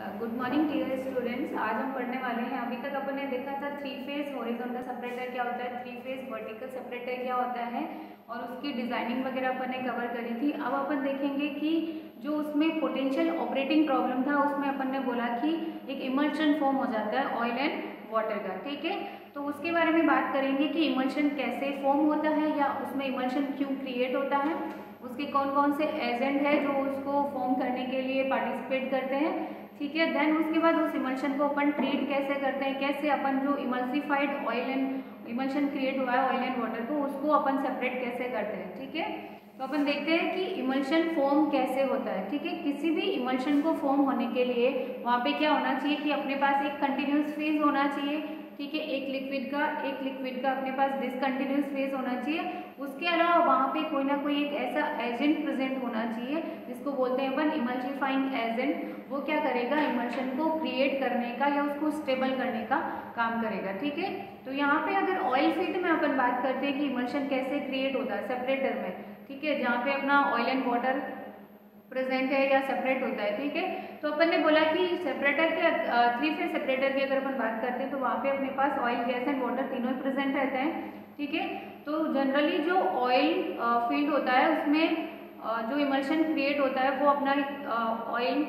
Good morning dear students. आज हम पढ़ने वाले हैं। अभी तक अपन ने देखा था थ्री फेज हॉरिजॉन्टल सेपरेटर क्या होता है, थ्री फेज वर्टिकल सेपरेटर क्या होता है और उसकी डिजाइनिंग वगैरह अपन ने कवर करी थी। अब अपन देखेंगे कि जो उसमें पोटेंशियल ऑपरेटिंग प्रॉब्लम था उसमें अपन ने बोला कि एक इमल्शन फॉर्म हो जाता है ऑयल एंड वाटर का। ठीक है, तो उसके बारे में बात करेंगे कि इमल्शन कैसे फॉर्म होता है या उसमें इमल्शन क्यों क्रिएट होता है, उसके कौन कौन से एजेंट है जो उसको फॉर्म करने के लिए पार्टिसिपेट करते हैं। ठीक है, देन उसके बाद उस इमल्शन को अपन ट्रीट कैसे करते हैं, कैसे अपन जो emulsified oil and emulsion create हुआ है ऑयल एंड वाटर को उसको अपन सेपरेट कैसे करते हैं। ठीक है, तो अपन देखते हैं कि इमल्शन फॉर्म कैसे होता है। ठीक है, किसी भी इमल्शन को फॉर्म होने के लिए वहाँ पे क्या होना चाहिए कि अपने पास एक कंटिन्यूस फेज होना चाहिए। ठीक है, एक लिक्विड का अपने पास डिसकंटिन्यूस फेज होना चाहिए। उसके अलावा वहाँ पे कोई ना कोई एक ऐसा एजेंट प्रेजेंट होना चाहिए जिसको बोलते हैं अपन इमल्सिफाइंग एजेंट। वो क्या करेगा, इमल्शन को क्रिएट करने का या उसको स्टेबल करने का काम करेगा। ठीक है, तो यहाँ पे अगर ऑयल फील्ड में अपन बात करते हैं कि इमल्शन कैसे क्रिएट होता है सेपरेटर में, ठीक है, जहाँ पे अपना ऑयल एंड वाटर प्रेजेंट है या सेपरेट होता है। ठीक है, तो अपन ने बोला कि सेपरेटर के थ्री फेज सेपरेटर की अगर अपन बात करते हैं तो वहाँ पे अपने पास ऑयल, गैस एंड वाटर तीनों ही प्रेजेंट रहते हैं। ठीक है, तो जनरली जो ऑयल फील्ड होता है उसमें जो इमल्शन क्रिएट होता है वो अपना oil,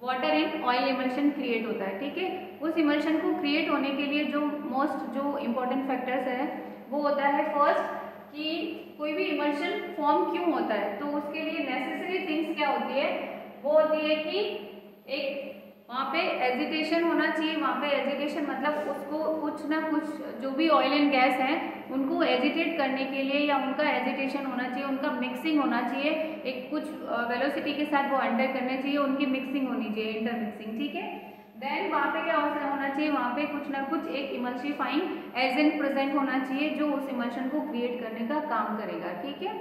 water and oil emulsion create होता है। ठीक है, उस इमल्शन को क्रिएट होने के लिए जो मोस्ट जो इम्पोर्टेंट फैक्टर्स है वो होता है फर्स्ट कि कोई भी इमल्शन फॉर्म क्यों होता है, तो उसके लिए नेसेसरी थिंग्स क्या होती है, वो होती है कि एक वहाँ पे एजिटेशन होना चाहिए। वहाँ पे एजिटेशन मतलब उसको कुछ ना कुछ जो भी ऑयल एंड गैस हैं उनको एजिटेट करने के लिए या उनका एजिटेशन होना चाहिए, उनका मिक्सिंग होना चाहिए, एक कुछ वेलोसिटी के साथ वो अंडर करने चाहिए, उनकी मिक्सिंग होनी चाहिए, इंटर मिक्सिंग। ठीक है, देन वहाँ पे क्या होना चाहिए, वहाँ पे कुछ ना कुछ एक इमल्सिफाइंग एजेंट प्रेजेंट होना चाहिए जो उस इमल्शन को क्रिएट करने का काम करेगा। ठीक है,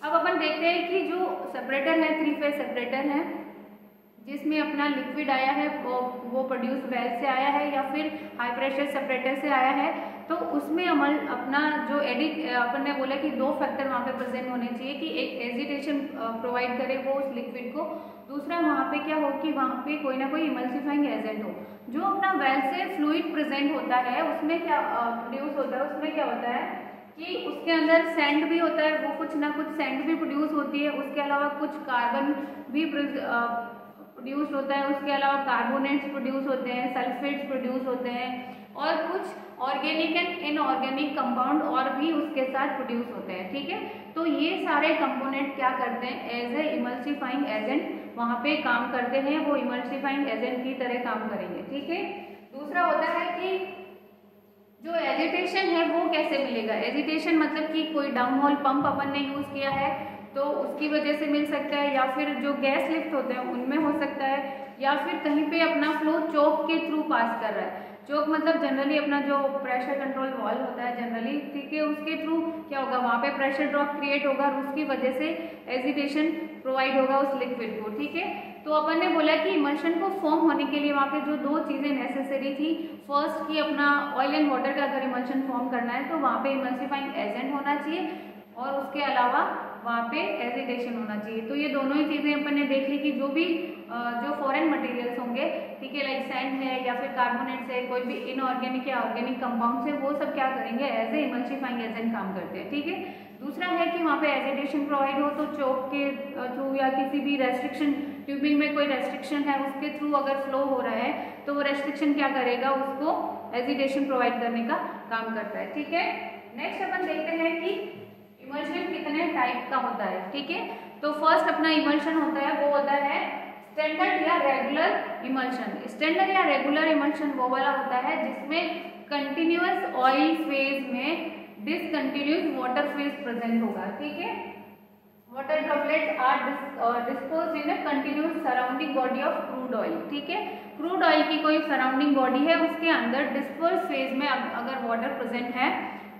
अब अपन देखते हैं कि जो सेपरेटर है, थ्री फेज सेपरेटर है जिसमें अपना लिक्विड आया है वो प्रोड्यूस वेल से आया है या फिर हाई प्रेशर सेपरेटर से आया है, तो उसमें अपना जो अपन ने बोला कि दो फैक्टर वहाँ पे प्रेजेंट होने चाहिए कि एक एजिटेशन प्रोवाइड करे वो उस लिक्विड को, दूसरा वहाँ पे क्या हो कि वहाँ पे कोई ना कोई इमल्सिफाइंग एजेंट हो। जो अपना वेल से फ्लूइड प्रेजेंट होता है उसमें क्या प्रोड्यूस होता है, उसमें क्या होता है कि उसके अंदर सैंड भी होता है, वो कुछ ना कुछ सैंड भी प्रोड्यूस होती है, उसके अलावा कुछ कार्बन भी प्रोड्यूस होता है, उसके अलावा कार्बोनेट्स प्रोड्यूस होते हैं, सल्फेट्स प्रोड्यूस होते हैं और कुछ ऑर्गेनिक एंड इनऑर्गेनिक कंपाउंड और भी उसके साथ प्रोड्यूस होते हैं। ठीक है, तो ये सारे कंपोनेंट क्या करते हैं, एज ए इमल्सिफाइंग एजेंट वहाँ पे काम करते हैं, वो इमल्सिफाइंग एजेंट की तरह काम करेंगे। ठीक है, दूसरा होता है कि जो एजिटेशन है वो कैसे मिलेगा। एजिटेशन मतलब कि कोई डाउन होल पंप अपन ने यूज किया है तो उसकी वजह से मिल सकता है, या फिर जो गैस लिफ्ट होते हैं उनमें हो सकता है, या फिर कहीं पे अपना फ्लो चोक के थ्रू पास कर रहा है। चोक मतलब जनरली अपना जो प्रेशर कंट्रोल वॉल्व होता है जनरली, ठीक है, उसके थ्रू क्या होगा, वहाँ पे प्रेशर ड्रॉप क्रिएट होगा और उसकी वजह से एजिटेशन प्रोवाइड होगा उस लिक्विड को। ठीक है, तो अपन ने बोला कि इमल्शन को फॉर्म होने के लिए वहाँ पे जो दो चीज़ें नेसेसरी थी, फर्स्ट कि अपना ऑयल एंड वाटर का अगर इमल्शन फॉर्म करना है तो वहाँ पे इमल्सिफाइंग एजेंट होना चाहिए और उसके अलावा वहाँ पे एजिटेशन होना चाहिए। तो ये दोनों ही चीज़ें अपन ने देख ली कि जो भी जो फॉरेन मटेरियल्स होंगे, ठीक है, लाइक सैंड है या फिर कार्बोनेट्स है, कोई भी इनऑर्गेनिक या ऑर्गेनिक कंपाउंड्स है, वो सब क्या करेंगे, एज ए इमल्सिफाइंग एजेंट काम करते हैं। ठीक है, दूसरा है कि वहाँ पे एजिटेशन प्रोवाइड हो तो चोक के थ्रू या किसी भी रेस्ट्रिक्शन, ट्यूबिंग में कोई रेस्ट्रिक्शन है उसके थ्रू अगर फ्लो हो रहा है तो वो रेस्ट्रिक्शन क्या करेगा, उसको एजिटेशन प्रोवाइड करने का काम करता है। ठीक है, नेक्स्ट अपन देखते हैं कि इमल्शन कितने टाइप का होता है। ठीक है, तो फर्स्ट अपना इमल्शन होता है वो होता है स्टैंडर्ड या रेगुलर इमल्शन। स्टैंडर्ड या रेगुलर इमल्शन वो वाला होता है जिसमें कंटिन्यूअस ऑयल फेज में डिसकंटिन्यूअस वाटर फेज प्रेजेंट होगा। ठीक है, water droplets are disposed in a continuous surrounding body of crude oil. ठीक है, क्रूड ऑयल की कोई सराउंडिंग बॉडी है उसके अंदर डिस्पर्स फेज में अगर वाटर प्रेजेंट है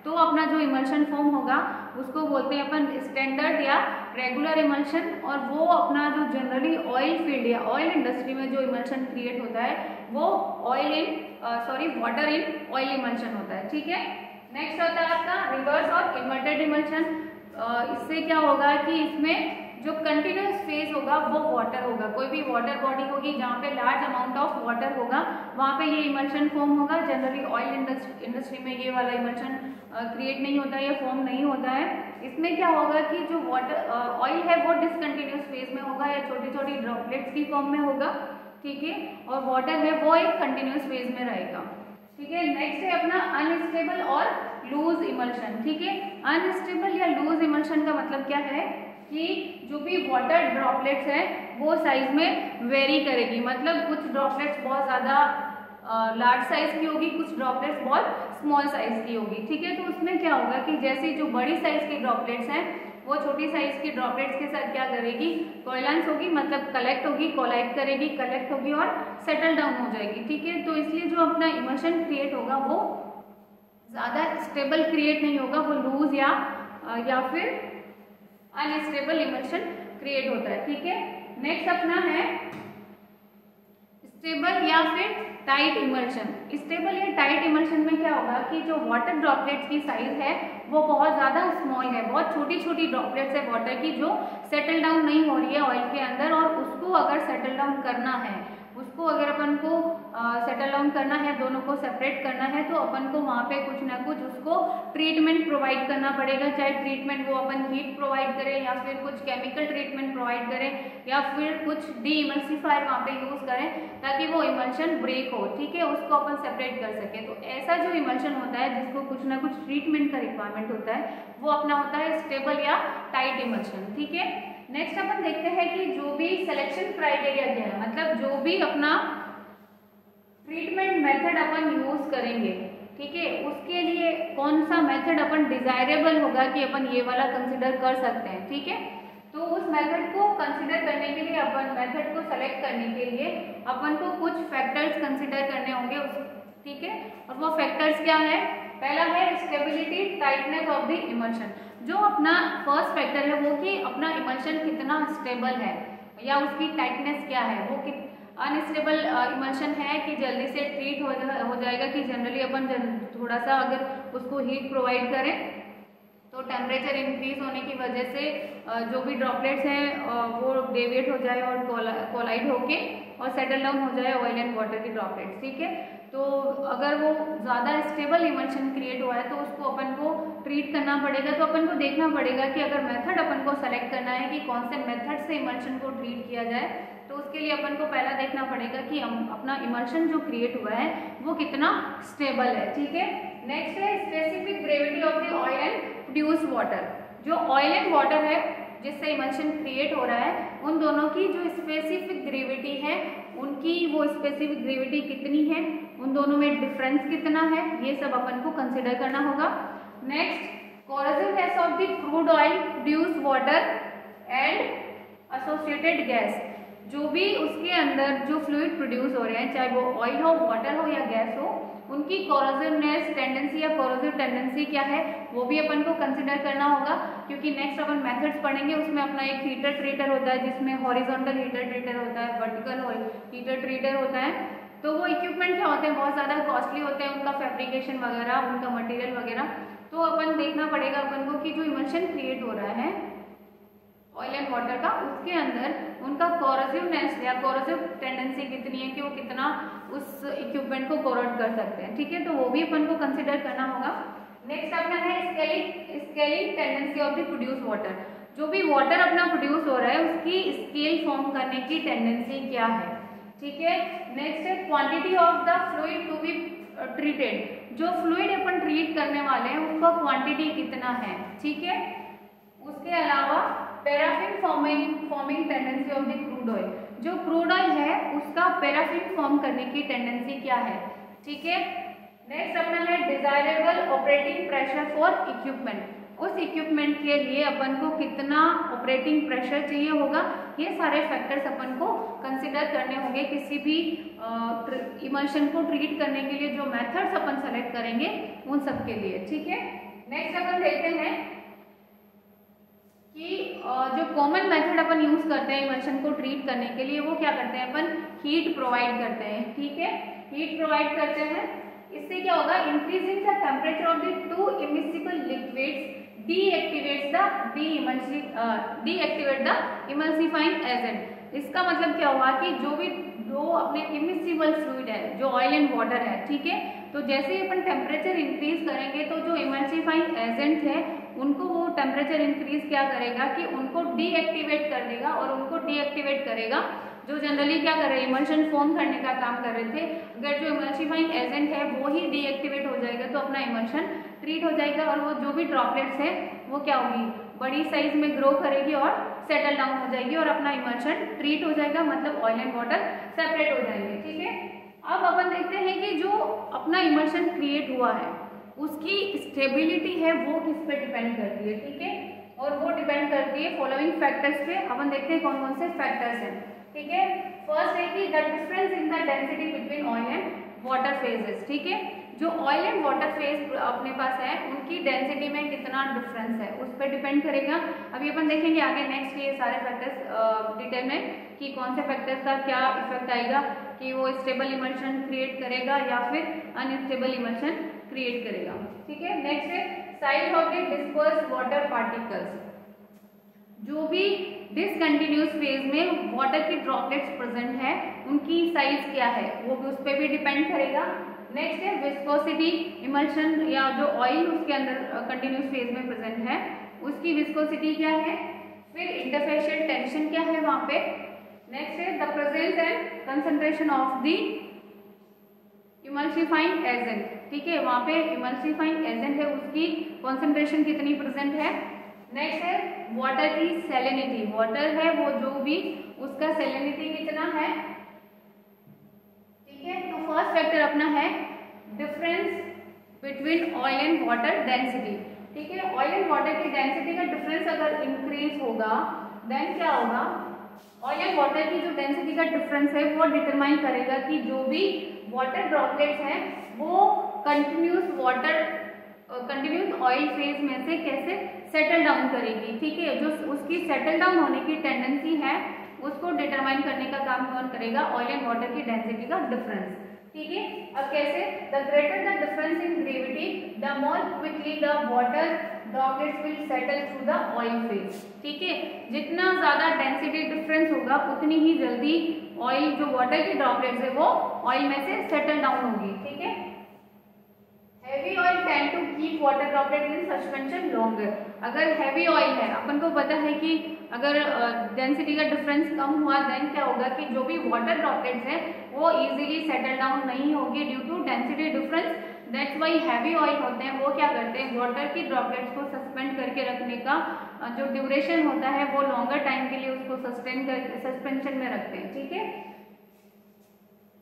तो अपना जो इमल्शन फॉर्म होगा उसको बोलते हैं अपन स्टैंडर्ड या रेगुलर इमल्शन। और वो अपना जो जनरली ऑयल फील्ड या ऑयल इंडस्ट्री में जो इमल्शन क्रिएट होता है वो वाटर इन ऑयल इमल्शन होता है। ठीक है, नेक्स्ट होता है आपका रिवर्स और इन्वर्टेड इमल्शन। इससे क्या होगा कि इसमें जो कंटिन्यूस फेज होगा वो वाटर होगा। कोई भी वाटर बॉडी होगी जहाँ पे लार्ज अमाउंट ऑफ वाटर होगा वहाँ पे ये इमल्शन फॉर्म होगा। जनरली ऑयल इंडस्ट्री में ये वाला इमल्शन क्रिएट नहीं होता है या फॉर्म नहीं होता है। इसमें क्या होगा कि जो वाटर ऑयल है वो डिसकंटिन्यूस फेज में होगा या छोटी छोटी ड्रॉपलेट्स की फॉर्म में होगा, ठीक है, और वाटर है वो एक कंटिन्यूस फेज में रहेगा, ठीक है। नेक्स्ट है अपना अनस्टेबल और लूज इमल्शन, ठीक है। अनस्टेबल या लूज इमल्शन का मतलब क्या है कि जो भी वाटर ड्रॉपलेट्स है वो साइज में वेरी करेगी, मतलब कुछ ड्रॉपलेट्स बहुत ज़्यादा लार्ज साइज की होगी, कुछ ड्रॉपलेट्स बहुत स्मॉल साइज की होगी, ठीक है। तो उसमें क्या होगा कि जैसे जो बड़ी साइज की ड्रॉपलेट्स हैं वो छोटी साइज की ड्रॉपलेट्स के साथ क्या करेगी, कोएलेंस होगी, मतलब कलेक्ट होगी, कोलाइड करेगी, कलेक्ट होगी और सेटल डाउन हो जाएगी, ठीक है। तो इसलिए जो अपना इमल्शन क्रिएट होगा वो ज़्यादा स्टेबल क्रिएट नहीं होगा, वो लूज या फिर अनस्टेबल इमल्शन क्रिएट होता है, ठीक है। नेक्स्ट अपना है स्टेबल या फिर टाइट इमल्शन। स्टेबल या टाइट इमल्शन में क्या होगा कि जो वाटर ड्रॉपलेट्स की साइज है वो बहुत ज़्यादा स्मॉल है, बहुत छोटी छोटी ड्रॉपलेट्स है वाटर की जो सेटल डाउन नहीं हो रही है ऑयल के अंदर, और उसको अगर सेटल डाउन करना है, उसको अगर अपन को सेटल डाउन करना है, दोनों को सेपरेट करना है, तो अपन को वहाँ पे कुछ ना कुछ उसको ट्रीटमेंट प्रोवाइड करना पड़ेगा। चाहे ट्रीटमेंट वो अपन हीट प्रोवाइड करें या फिर कुछ केमिकल ट्रीटमेंट प्रोवाइड करें या फिर कुछ डी इमल्सिफायर वहाँ पे यूज़ करें ताकि वो इमल्शन ब्रेक हो, ठीक है, उसको अपन सेपरेट कर सकें। तो ऐसा जो इमल्शन होता है जिसको कुछ ना कुछ ट्रीटमेंट का रिक्वायरमेंट होता है वो अपना होता है स्टेबल या टाइट इमल्शन, ठीक है। नेक्स्ट अपन देखते हैं कि जो भी सिलेक्शन क्राइटेरिया क्या है, मतलब जो भी अपना ट्रीटमेंट मेथड अपन यूज करेंगे, ठीक है, उसके लिए कौन सा मेथड अपन डिजायरेबल होगा कि अपन ये वाला कंसिडर कर सकते हैं, ठीक है। तो उस मेथड को कंसिडर करने के लिए, अपन मेथड को सेलेक्ट करने के लिए अपन को कुछ फैक्टर्स कंसिडर करने होंगे, ठीक है। और वो फैक्टर्स क्या है, पहला है stability tightness of the emulsion. जो अपना फर्स्ट फैक्टर है वो कि अपना इमल्शन कितना स्टेबल है या उसकी टाइटनेस क्या है, वो अनस्टेबल इमल्शन है कि जल्दी से ट्रीट हो जाएगा, कि जनरली अपन थोड़ा सा अगर उसको हीट प्रोवाइड करें तो टेम्परेचर इंक्रीज होने की वजह से जो भी ड्रॉपलेट्स हैं वो डेविएट हो जाए और कोलाइड होके और सेटल डाउन हो जाए ऑयल एंड वाटर की ड्रॉपलेट्स, ठीक है। तो अगर वो ज़्यादा स्टेबल इमल्शन क्रिएट हुआ है तो उसको अपन को ट्रीट करना पड़ेगा। तो अपन को देखना पड़ेगा कि अगर मेथड अपन को सेलेक्ट करना है कि कौन से मेथड से इमल्शन को ट्रीट किया जाए, तो उसके लिए अपन को पहला देखना पड़ेगा कि अपना इमल्शन जो क्रिएट हुआ है वो कितना स्टेबल है, ठीक है। नेक्स्ट है specific gravity of the oil and produce water. जो ऑयल एंड वाटर है जिससे इमल्शन क्रिएट हो रहा है उन दोनों की जो स्पेसिफिक ग्रेविटी है, उनकी वो स्पेसिफिक ग्रेविटी कितनी है, उन दोनों में डिफरेंस कितना है, ये सब अपन को कंसिडर करना होगा। Next corrosiveness of the crude oil produce water and associated gas. जो भी उसके अंदर जो फ्लूइड प्रोड्यूस हो रहे हैं, चाहे वो ऑयल हो, वाटर हो या गैस हो, उनकी कोरोसिवनेस टेंडेंसी या कोरोसिव टेंडेंसी क्या है वो भी अपन को कंसिडर करना होगा, क्योंकि नेक्स्ट अपन मेथड्स पढ़ेंगे उसमें अपना एक हीटर ट्रीटर होता है जिसमें हॉरिजॉन्टल हीटर ट्रीटर होता है, वर्टिकल हीटर ट्रीटर होता है। तो वो इक्विपमेंट क्या होते हैं, बहुत ज़्यादा कॉस्टली होते हैं, उनका फैब्रिकेशन वगैरह, उनका मटेरियल वगैरह। तो अपन देखना पड़ेगा अपन को कि जो इमल्शन क्रिएट हो रहा है ऑयल एंड वाटर का, उसके अंदर उनका कोरोसिवनेस या कोरोसिव टेंडेंसी कितनी है कि वो कितना उस इक्विपमेंट को कोरोड कर सकते हैं, ठीक है। तो वो भी अपन को कंसिडर करना होगा। नेक्स्ट अपना है scaling tendency of the produce water. जो भी वाटर अपना प्रोड्यूस हो रहा है उसकी स्केल फॉर्म करने की टेंडेंसी क्या है, ठीक है। नेक्स्ट है quantity of the fluid to be treated. जो फ्लूइड अपन ट्रीट करने वाले हैं उसका क्वांटिटी कितना है, ठीक है। उसके अलावा paraffin forming tendency of the crude oil. जो क्रूड ऑयल है उसका पैराफिन फॉर्म करने की टेंडेंसी क्या है, ठीक है। नेक्स्ट अपना है desirable operating pressure for equipment. उस इक्विपमेंट के लिए अपन को कितना ऑपरेटिंग प्रेशर चाहिए होगा, ये सारे फैक्टर्स अपन को कंसिडर करने होंगे किसी भी इमल्शन को ट्रीट करने के लिए। जो मेथड्स अपन सेलेक्ट करेंगे उन सब के लिए, ठीक है। नेक्स्ट अपन देखते हैं कि जो कॉमन मेथड अपन यूज करते हैं इमल्शन को ट्रीट करने के लिए, वो क्या करते हैं, अपन हीट प्रोवाइड करते हैं, ठीक है। हीट प्रोवाइड करते हैं, इससे क्या होगा, increasing the temperature of the two immiscible liquids deactivate the emulsifying agent. इसका मतलब क्या हुआ कि जो भी दो अपने इमिसिबल फ्लूइड है, जो ऑयल एंड वाटर है, ठीक है, तो जैसे ही अपन टेम्परेचर इंक्रीज करेंगे तो जो इमल्सिफाइंग एजेंट है उनको वो टेम्परेचर इंक्रीज क्या करेगा कि उनको डीएक्टिवेट कर देगा, और उनको डीएक्टिवेट करेगा जो जनरली क्या कर रहे हैं, इमल्शन फॉर्म करने का काम कर रहे थे। अगर जो इमल्सिफाइंग एजेंट है वो ही डीएक्टिवेट हो जाएगा तो अपना इमल्शन ट्रीट हो जाएगा, और वो जो भी ड्रॉपलेट्स है वो क्या होगी, बड़ी साइज में ग्रो करेगी और सेटल डाउन हो जाएगी और अपना इमल्शन ट्रीट हो जाएगा, मतलब ऑयल एंड वाटर सेपरेट हो जाएंगे। ठीक है, अब अपन देखते हैं कि जो अपना इमल्शन क्रिएट हुआ है उसकी स्टेबिलिटी है वो किस पे डिपेंड करती है। ठीक है, और वो डिपेंड करती है फॉलोइंग फैक्टर्स पे। अपन देखते हैं कौन कौन से फैक्टर्स हैं। ठीक है, फर्स्ट है कि the difference in the density between oil and water phases. ठीक है, जो ऑयल एंड वाटर फेज अपने पास है उनकी डेंसिटी में कितना डिफरेंस है उस पर डिपेंड करेगा। अभी अपन देखेंगे आगे नेक्स्ट ये सारे फैक्टर्स डिटेल में कि कौन से फैक्टर्स का क्या इफेक्ट आएगा, कि वो स्टेबल इमल्शन क्रिएट करेगा या फिर अनस्टेबल इमल्शन क्रिएट करेगा। ठीक है, नेक्स्ट है size of the dispersed water particles. जो भी डिसकंटिन्यूअस फेज में वाटर की ड्रॉपलेट्स प्रेजेंट है उनकी साइज क्या है वो भी उस पर भी डिपेंड करेगा। नेक्स्ट है विस्कोसिटी, इमल्शन या जो ऑयल उसके अंदर कंटिन्यूअस फेज में प्रेजेंट है उसकी विस्कोसिटी क्या है। फिर इंटरफेशियल टेंशन क्या है वहां पे। नेक्स्ट है the presence and concentration of the emulsifying agent. ठीक है, वहां पे इमल्सिफाइंग एजेंट है उसकी कॉन्सेंट्रेशन कितनी प्रेजेंट है। नेक्स्ट है वाटर की सैलिनिटी, वाटर है वो जो भी उसका सैलिनिटी कितना है। ठीक है, तो फर्स्ट फैक्टर अपना है difference between oil and water density. ठीक है, ऑयल एंड वाटर की डेंसिटी का डिफरेंस अगर इंक्रीज होगा देन क्या होगा, ऑयल एंड वाटर की जो डेंसिटी का डिफरेंस है वो डिटरमाइन करेगा कि जो भी वाटर ड्रॉपलेट्स हैं वो कंटिन्यूस ऑयल फेज में से कैसे सेटल डाउन करेगी। ठीक है, जो उसकी सेटल डाउन होने की टेंडेंसी है उसको डिटरमाइन करने का काम कौन करेगा, ऑयल एंड वाटर की डेंसिटी का डिफरेंस। ठीक है, अब कैसे, the greater the difference in gravity the more quickly the water droplets will settle through the oil phase. ठीक है, जितना ज्यादा डेंसिटी डिफरेंस होगा उतनी ही जल्दी ऑयल जो वाटर की ड्रॉपलेट्स है वो ऑयल में से सेटल डाउन होगी। ठीक है, heavy oil tend to keep water droplet in suspension longer. अगर हैवी ऑयल है, अपन को पता है कि अगर डेंसिटी का डिफरेंस कम हुआ देन क्या होगा कि जो भी वाटर ड्रॉपलेट्स है वो इजीली सेटल डाउन नहीं होगी due to density difference. That's why heavy oil होते हैं वो क्या करते हैं, वाटर की ड्रॉपलेट्स को सस्पेंड करके रखने का जो ड्यूरेशन होता है वो लॉन्गर टाइम के लिए उसको सस्पेंशन में रखते हैं। ठीक है,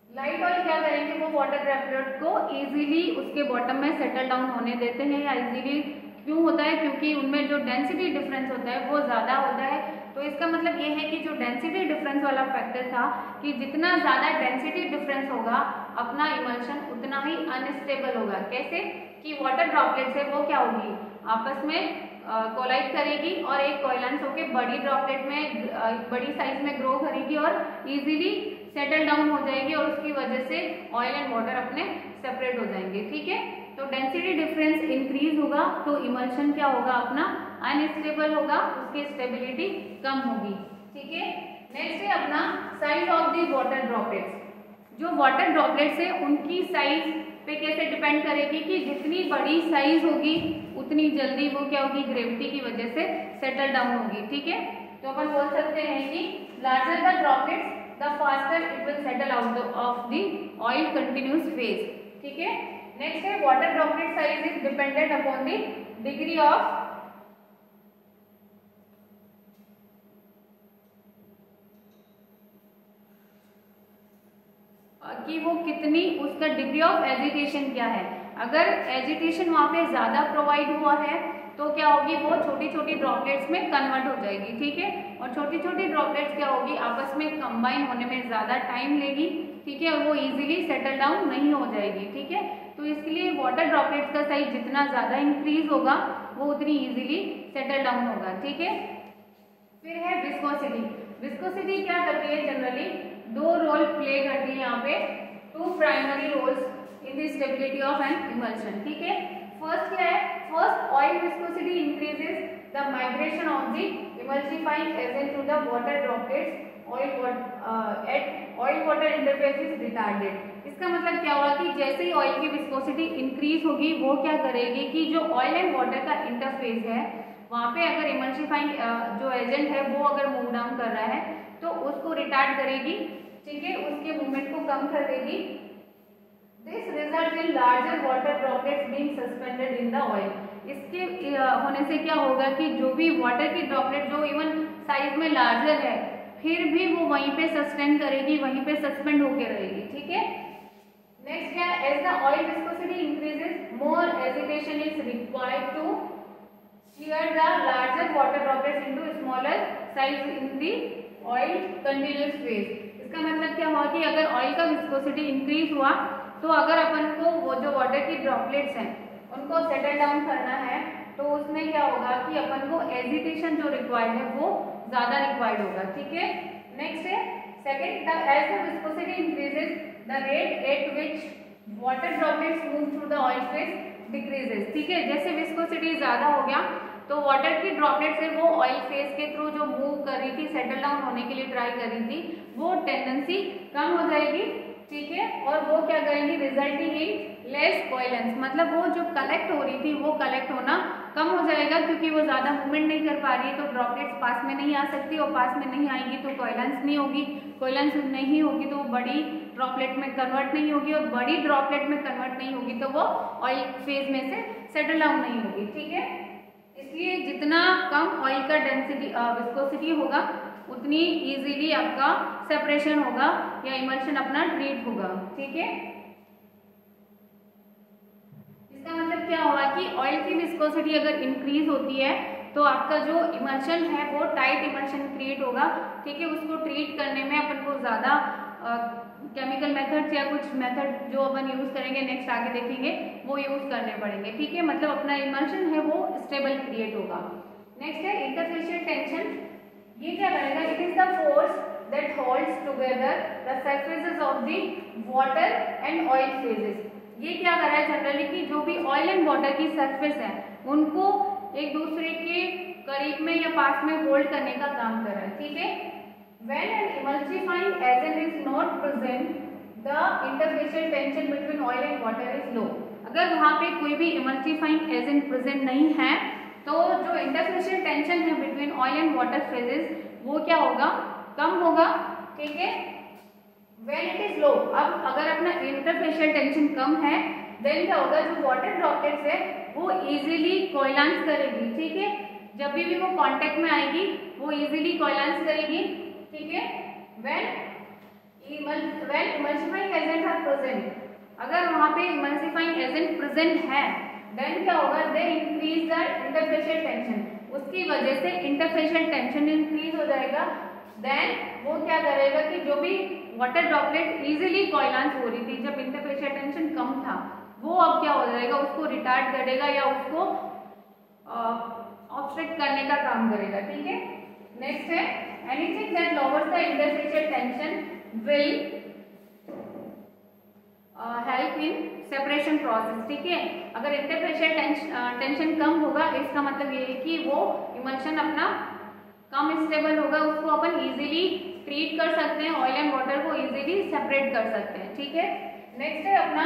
लाइट ऑयल क्या करेंगे, वो वाटर ड्रॉपलेट को इजीली उसके बॉटम में सेटल डाउन होने देते हैं, या इजीली क्यों होता है, क्योंकि उनमें जो डेंसिटी डिफरेंस होता है वो ज़्यादा होता है। तो इसका मतलब ये है कि जो डेंसिटी डिफरेंस वाला फैक्टर था कि जितना ज़्यादा डेंसिटी डिफरेंस होगा अपना इमल्शन उतना ही अनस्टेबल होगा। कैसे कि वाटर ड्रॉपलेट्स है वो क्या होगी, आपस में कोलाइड करेगी और एक कोइलेंस होके बड़ी ड्रॉपलेट में बड़ी साइज में ग्रो करेगी और इजीली सेटल डाउन हो जाएगी, और उसकी वजह से ऑयल एंड वाटर अपने सेपरेट हो जाएंगे। ठीक है, तो डेंसिटी डिफरेंस इंक्रीज होगा तो इमल्शन क्या होगा, अपना अनस्टेबल होगा, उसकी स्टेबिलिटी कम होगी। ठीक है, नेक्स्ट है अपना size of the water droplets. जो वाटर ड्रॉपलेट्स है उनकी साइज पे कैसे डिपेंड करेगी कि जितनी बड़ी साइज होगी उतनी जल्दी वो क्या होगी, ग्रेविटी की वजह से सेटल डाउन होगी। ठीक है, तो अपन बोल सकते हैं कि larger the droplets the faster it will settle out of the oil continuous phase. ठीक है, नेक्स्ट है water droplet size is dependent upon the degree of कि वो कितनी, उसका डिग्री ऑफ एजिटेशन क्या है। अगर एजिटेशन वहाँ पे ज़्यादा प्रोवाइड हुआ है तो क्या होगी, वो छोटी छोटी ड्रॉपलेट्स में कन्वर्ट हो जाएगी। ठीक है, और छोटी छोटी ड्रॉपलेट्स क्या होगी, आपस में कंबाइन होने में ज़्यादा टाइम लेगी। ठीक है, और वो इजीली सेटल डाउन नहीं हो जाएगी। ठीक है, तो इसलिए वाटर ड्रॉपलेट्स का साइज जितना ज़्यादा इंक्रीज होगा वो उतनी इजीली सेटल डाउन होगा। ठीक है, फिर है विस्कोसिटी। विस्कोसिटी क्या करती है, जनरली दो रोल प्ले करती है यहाँ पे, two primary roles in the stability of an emulsion. ठीक है, फर्स्ट क्या है, first oil viscosity increases the migration of the emulsifying agent to the water droplets, oil water interface is retarded. इसका मतलब क्या होगा कि जैसे ही ऑयल की विस्कोसिटी इंक्रीज होगी वो क्या करेगी कि जो ऑयल एंड वाटर का इंटरफेस है वहाँ पे अगर इमल्सिफाइंग जो एजेंट है वो अगर मूव डाउन कर रहा है तो उसको रिटार्ड करेगी, ठीक है, उसके मूवमेंट को कम कर देगी। This result in larger water droplets being suspended in the oil. इसके होने से क्या होगा कि जो भी वाटर की ड्रॉपलेट जो इवन साइज में लार्जर है फिर भी वो वहीं पे सस्टेन करेगी, वहीं पे सस्पेंड होके रहेगी, ठीक है। नेक्स्ट क्या, as the oil viscosity increases more agitation is required to shear the larger water droplets into smaller size in the oil continuous phase। इसका मतलब क्या हुआ कि अगर ऑयल का विस्कोसिटी इंक्रीज हुआ तो अगर अपन को वो जो वाटर की ड्रॉपलेट्स हैं उनको सेटल डाउन करना है तो उसमें क्या होगा कि अपन को एजिटेशन जो रिक्वायर्ड है वो ज्यादा रिक्वायर्ड होगा, ठीक है। नेक्स्ट है second, as the viscosity increases the rate at which water droplets move through the oil phase decreases, ठीक है। जैसे विस्कोसिटी ज्यादा हो गया तो वाटर की ड्रॉपलेट से वो ऑयल फेज के थ्रू जो मूव कर रही थी, सेटल डाउन होने के लिए ट्राई कर रही थी, वो टेंडेंसी कम हो जाएगी, ठीक है। और वो क्या करेंगी, रिजल्टिंग इन लेस कोइलेंस, मतलब वो जो कलेक्ट हो रही थी वो कलेक्ट होना कम हो जाएगा क्योंकि वो ज्यादा मूवमेंट नहीं कर पा रही है तो ड्रॉपलेट्स पास में नहीं आ सकती और पास में नहीं आएगी तो कोइलेंस नहीं होगी, कोइलेंस नहीं होगी तो वो बड़ी ड्रॉपलेट में कन्वर्ट नहीं होगी और बड़ी ड्रॉपलेट में कन्वर्ट नहीं होगी तो वो ऑयल फेज में से सेटल डाउन नहीं होगी, ठीक है। इसलिए जितना कम ऑयल का डेंसिटी विस्कोसिटी होगा उतनी इजीली आपका सेपरेशन होगा या इमल्शन अपना ट्रीट होगा, ठीक है। इसका मतलब क्या होगा कि ऑयल की विस्कोसिटी अगर इंक्रीज होती है तो आपका जो इमल्शन है वो टाइट इमल्शन क्रिएट होगा, ठीक है। उसको ट्रीट करने में अपन को ज्यादा केमिकल मेथड्स या कुछ मेथड जो अपन यूज करेंगे नेक्स्ट आगे देखेंगे वो यूज करने पड़ेंगे, ठीक है। मतलब अपना इमल्शन है वो स्टेबल क्रिएट होगा। नेक्स्ट है इंटरफेशियल टेंशन। ये क्या करेगा, it is the force that holds together the surfaces of the water and oil phases. ये क्या कर रहा है जनरली कि जो भी ऑयल एंड वाटर की सरफेस है उनको एक दूसरे के करीब में या पास में होल्ड करने का काम कर रहा है, ठीक है। When an emulsifying agent is not present, the interfacial tension between oil and water is low। अगर वहाँ पे कोई भी emulsifying agent present नहीं है तो जो interfacial tension है between oil and water phases वो क्या होगा, कम होगा, ठीक है। When it is low, अब अगर अपना interfacial tension कम है then क्या होगा, जो water droplets है वो easily coalesce करेगी, ठीक है। जब भी वो कांटेक्ट में आएगी वो easily coalesce करेगी, ठीक है। when emulsifying agent are present, अगर वहाँ पे emulsifying agent present है then क्या होगा, they increase the interfacial tension, उसकी वजह से interfacial tension increase हो जाएगा। then वो क्या करेगा कि जो भी water droplet easily coalesce हो रही थी जब interfacial tension कम था वो अब क्या हो जाएगा, उसको रिटार्ड करेगा या उसको ऑब्स्ट्रक्ट करने का काम करेगा, ठीक है। नेक्स्ट है anything that lowers the interfacial tension will help in separation process, ठीक है। अगर interfacial tension कम होगा इसका मतलब ये है कि वो emulsion अपना कम स्टेबल होगा, उसको अपन इजीली ट्रीट कर सकते हैं, ऑयल एंड वाटर को इजीली सेपरेट कर सकते हैं, ठीक है। नेक्स्ट है अपना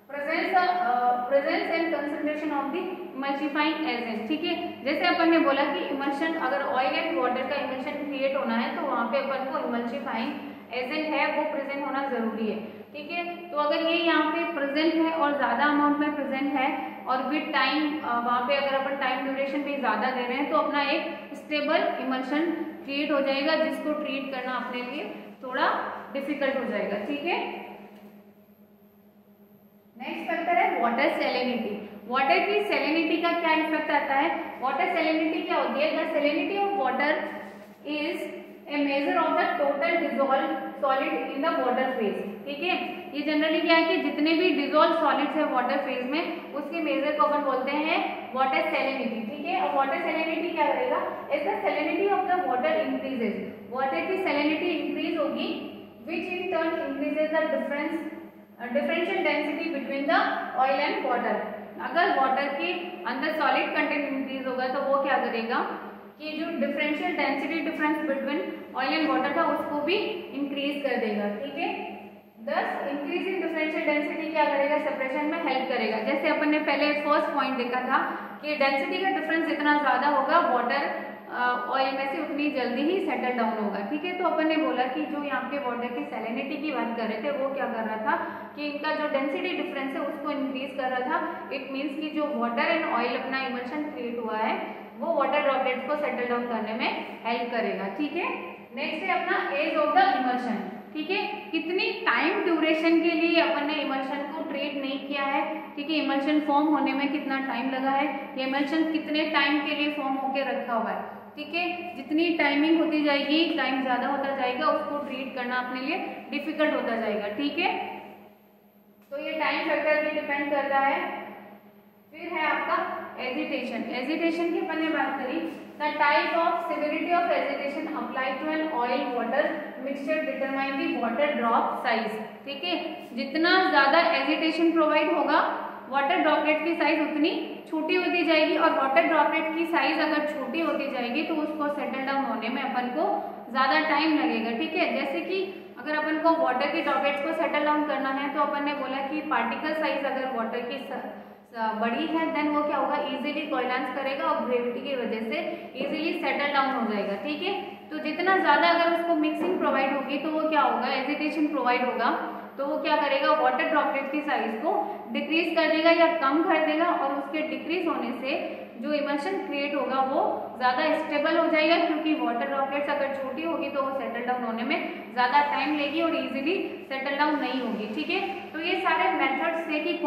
presence and concentration of the emulsifying agent, ठीक है। जैसे अपन ने बोला कि इमल्शन अगर ऑयल एंड वाटर का इमल्शन क्रिएट होना है तो वहाँ पे अपन को इमल्सिफाइंग एजेंट है वो प्रेजेंट होना जरूरी है, ठीक है। तो अगर ये यहाँ पे प्रेजेंट है और ज्यादा अमाउंट में प्रेजेंट है और विद टाइम वहाँ पे अगर अपन टाइम ड्यूरेशन भी ज्यादा दे रहे हैं तो अपना एक स्टेबल इमल्शन क्रिएट हो जाएगा जिसको ट्रीट करना अपने लिए थोड़ा डिफिकल्ट हो जाएगा, ठीक है। नेक्स्ट फैक्टर है वाटर सैलिनिटी। वाटर की सैलिनिटी का क्या इफेक्ट आता है, वाटर सैलिनिटी क्या होती है, the salinity of water is a measure of the total dissolve solid in the water phase, ठीक है। ये जनरली क्या है कि जितने भी डिसॉल्व सॉलिड्स है वाटर फेज में उसके मेजर को अपन बोलते हैं वाटर सैलिनिटी, ठीक है। और वाटर सैलिनिटी क्या करेगा, as the salinity of the water increases, water की सैलिनिटी इंक्रीज होगी which in turn increases the differential density between the oil and water. अगर वाटर के अंदर सॉलिड कंटेंट इंक्रीज होगा तो वो क्या करेगा कि जो differential density difference between oil and water था उसको भी इंक्रीज कर देगा, ठीक है। दस इंक्रीज इन डिफरेंशियल डेंसिटी क्या करेगा, सेपरेशन में हेल्प करेगा। जैसे अपन ने पहले फर्स्ट पॉइंट देखा था कि डेंसिटी का डिफरेंस जितना ज्यादा होगा वाटर ऑयल में से उतनी जल्दी ही सेटल डाउन होगा, ठीक है। तो अपन ने बोला कि जो यहाँ पे वाटर की सैलिनिटी की बात कर रहे थे वो क्या कर रहा था कि इनका जो डेंसिटी डिफरेंस है उसको इंक्रीज कर रहा था। इट मीन्स कि जो वाटर एंड ऑयल अपना इमल्शन क्रिएट हुआ है वो वाटर ड्रॉपलेट्स को सेटल डाउन करने में हेल्प करेगा, ठीक है। नेक्स्ट है अपना एज ऑफ द इमल्शन, ठीक है। कितनी टाइम ड्यूरेशन के लिए अपन ने इमल्शन को ट्रीट नहीं किया है, ठीक है। इमल्शन फॉर्म होने में कितना टाइम लगा है, ये इमल्शन कितने टाइम के लिए फॉर्म होकर रखा हुआ है, ठीक है। जितनी टाइमिंग होती जाएगी, टाइम ज्यादा होता जाएगा, उसको ट्रीट करना अपने लिए डिफिकल्ट होता जाएगा, ठीक है। तो ये टाइम फैक्टर भी डिपेंड करता है। फिर है आपका एजिटेशन। एजिटेशन की अपन ने बात करी, the type of severity of agitation applied to an oil water mixture determine the water drop size, ठीक है। जितना ज्यादा एजिटेशन प्रोवाइड होगा वाटर ड्रॉपलेट की साइज उतनी छोटी होती जाएगी, और वाटर ड्रॉपलेट की साइज अगर छोटी होती जाएगी तो उसको सेटल डाउन होने में अपन को ज्यादा टाइम लगेगा, ठीक है। जैसे कि अगर अपन को वाटर की ड्रॉपलेट्स को सेटल डाउन करना है तो अपन ने बोला कि पार्टिकल साइज अगर वाटर की बड़ी है देन वो क्या होगा, इजीली कोइलेंस करेगा और ग्रेविटी की वजह से इजीली सेटल डाउन हो जाएगा, ठीक है। तो जितना ज्यादा अगर उसको मिक्सिंग प्रोवाइड होगी तो वो क्या होगा, एजिटेशन प्रोवाइड होगा तो वो क्या करेगा, वाटर ड्रॉपलेट की साइज को डिक्रीज कर देगा या कम कर देगा, और उसके डिक्रीज होने से जो इमल्शन क्रिएट होगा वो ज्यादा स्टेबल हो जाएगा, क्योंकि वाटर ड्रॉपलेट्स अगर छोटी होगी तो वो सेटल डाउन होने में ज्यादा टाइम लेगी और इजीली सेटल डाउन नहीं होगी, ठीक है। तो ये सारे मेथड्स थे कि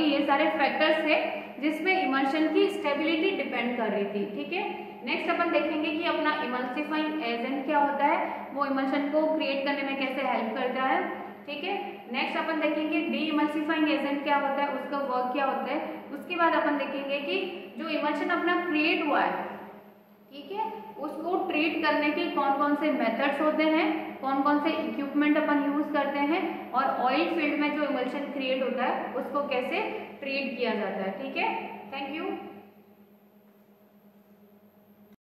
ये सारे फैक्टर्स थे जिसमें इमल्शन की स्टेबिलिटी डिपेंड कर रही थी, ठीक है। नेक्स्ट अपन देखेंगे कि अपना इमल्सिफाइंग एजेंट क्या होता है, वो इमल्शन को क्रिएट करने में कैसे हेल्प करता है, ठीक है। नेक्स्ट अपन देखेंगे डी इमल्सिफाइंग एजेंट क्या होता है, उसका वर्क क्या होता है। उसके बाद अपन देखेंगे कि जो इमल्शन अपना क्रिएट हुआ है, ठीक है, उसको ट्रीट करने के कौन कौन से मेथड्स होते हैं, कौन कौन से इक्विपमेंट अपन यूज करते हैं, और ऑयल फील्ड में जो इमल्शन क्रिएट होता है उसको कैसे ट्रीट किया जाता है, ठीक है। Thank you.